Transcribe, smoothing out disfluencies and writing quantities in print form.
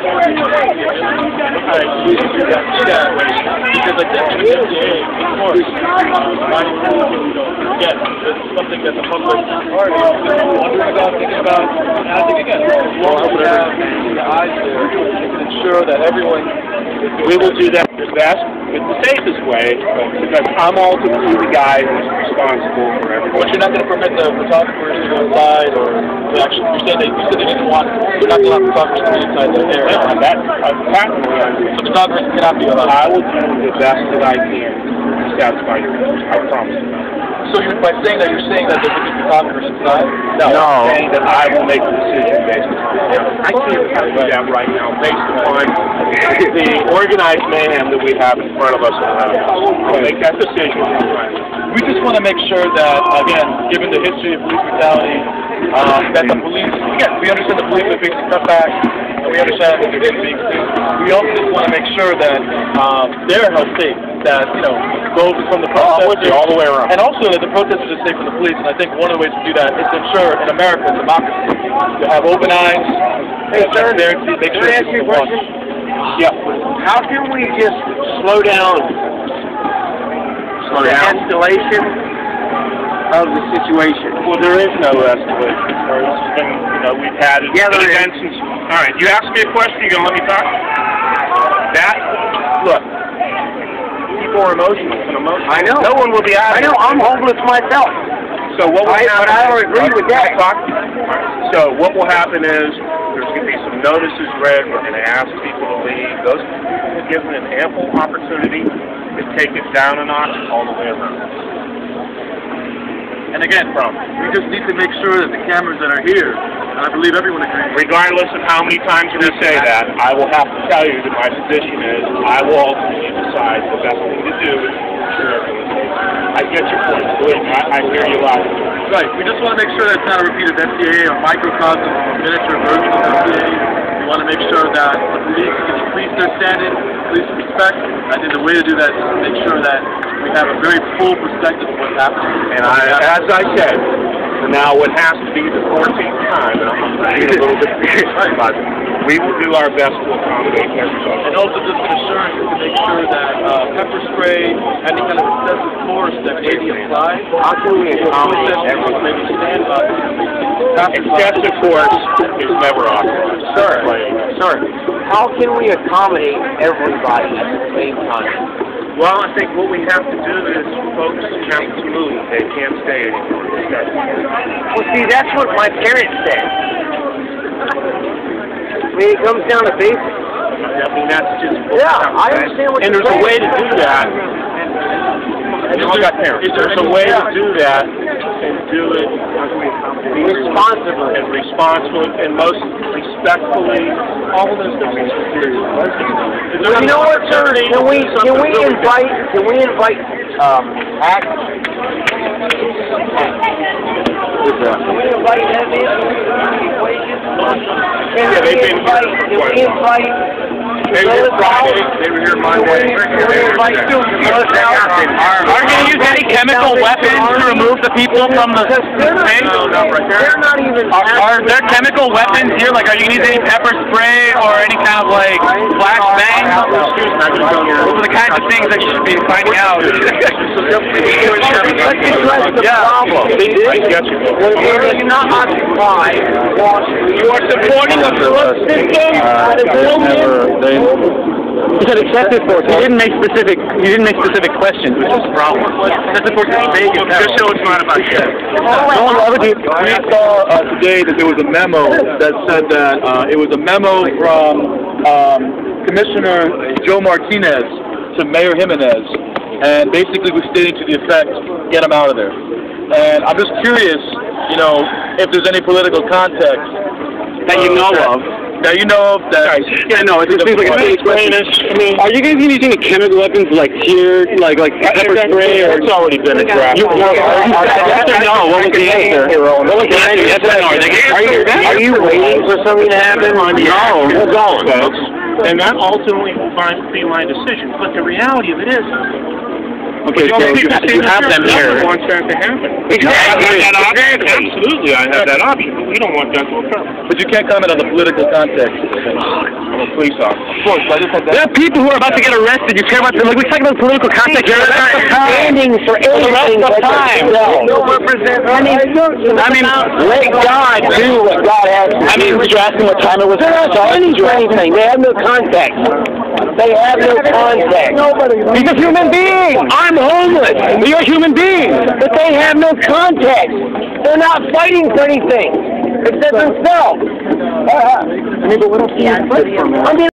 Because I think in the FDA, of course, again, this is something that the public is wondering about, thinking about, and I think again, as long as we have the eyes there, we can ensure that everyone. We will do that the best, the safest way, because I'm ultimately the guy who's responsible for everything. But you're not going to permit the photographers to go inside, or to actually, you said they didn't want, you're not going to allow photographers to be inside their area. That's patently so photographers cannot be allowed. I will do the best that I can to satisfy your needs. I promise you. So by saying that, you're saying that there could be photographers inside? No. I'm saying that I will make the decision based on that. I can't tell you that right now based upon the organized mayhem that we have in front of us around us. I'll make that decision. We just want to make sure that, again, given the history of police brutality, that the police, again, we understand the police are being cut back, and we understand that they're being sued. We also just want to make sure that they're held safe, that, both from the protesters all the way around. And also that the protesters are safe from the police, and I think one of the ways to do that is to ensure in America, democracy, to have open eyes, hey, sir, make sure can I ask you a question? Yeah. How can we just slow down the escalation of the situation? Well, there is no escalation. It's been, we've had events and... All right, you asked me a question, you gonna let me talk? Look, people are emotional. I know. No one will be out of it. I know, I'm homeless myself. So what will happen? But I don't agree with that. So what will happen is there's going to be some notices read. We're going to ask people to leave. Those people are given an ample opportunity to take it down a notch all the way around. And again, we just need to make sure that the cameras that are here, and I believe everyone agrees. Regardless of how many times we say that, I will have to tell you that my position is I will ultimately decide the best thing to do is to ensure everyone's safe. I get your point. Believe me, I hear you loud. Right. We just want to make sure that it's not a repeat of FCA or microcosm or miniature version of FCA. We want to make sure that the police can increase their standing, police respect. I think the way to do that is to make sure that we have a very full perspective of what's happening. And as I said, now it has to be the 14th time, and I'm being a little bit but we will do our best to accommodate everybody. And also just an assurance to make sure that pepper spray, any kind of excessive force that may be applied, how can we accommodate everyone? Maybe stand by. Excessive force is never authorized. Sir, how can we accommodate everybody at the same time? Well, I think what we have to do is folks have to move. They can't stay anymore. Well, see, that's what my parents said. I mean, it comes down to basics. I mean, that's just... Yeah, I understand what you're saying. And there's a way to do that. There's a way to do that and do it responsibly and most respectfully. All of those things. You know what, sir? Can we invite ACT? Can we invite them in to the equation? They were here Friday, they were here Monday. Are you going to use any chemical weapons to remove the people from the thing? No, they're not even... Are there chemical weapons here? Like, are you going to use any pepper spray or any kind of, like, flashbang? Those are the kinds of things that you should be finding out. Let's address the problem. Where is not occupied, you are supporting a court system out of building. He said excessive force. He didn't make specific questions, which is the problem. Excessive force is vague. Just so it's not about you. We saw today that there was a memo that said that it was a memo from Commissioner Joe Martinez to Mayor Jimenez, and basically was stating to the effect, get him out of there. And I'm just curious, if there's any political context that you know of. That you know of that. Yeah, no, it just seems like a big question. Are you guys using chemical weapons like tear, like pepper spray, or it's already been addressed? Yes or no? What was the answer? What was the answer? Yes or no? Are you waiting for something to happen? No, we're going, folks. And that ultimately will be my decision. But the reality of it is, Okay, so you have them here. No one wants that to happen. Exactly. Absolutely, I have that option, but we don't want that to occur. But you can't comment on the political context. I'm a police officer. Of course, I just had There are people who are about to get arrested. You care about them? Like we talk about political context. Standing for anything but themselves. I mean, Let God do what God has to do. I mean, did you ask them what time it was? They're not fighting for anything. They have no context. They have no context. He's a human being. I'm homeless, You're a human being. but they have no context. They're not fighting for anything except themselves. I mean, but what else do you fight for, man? I mean,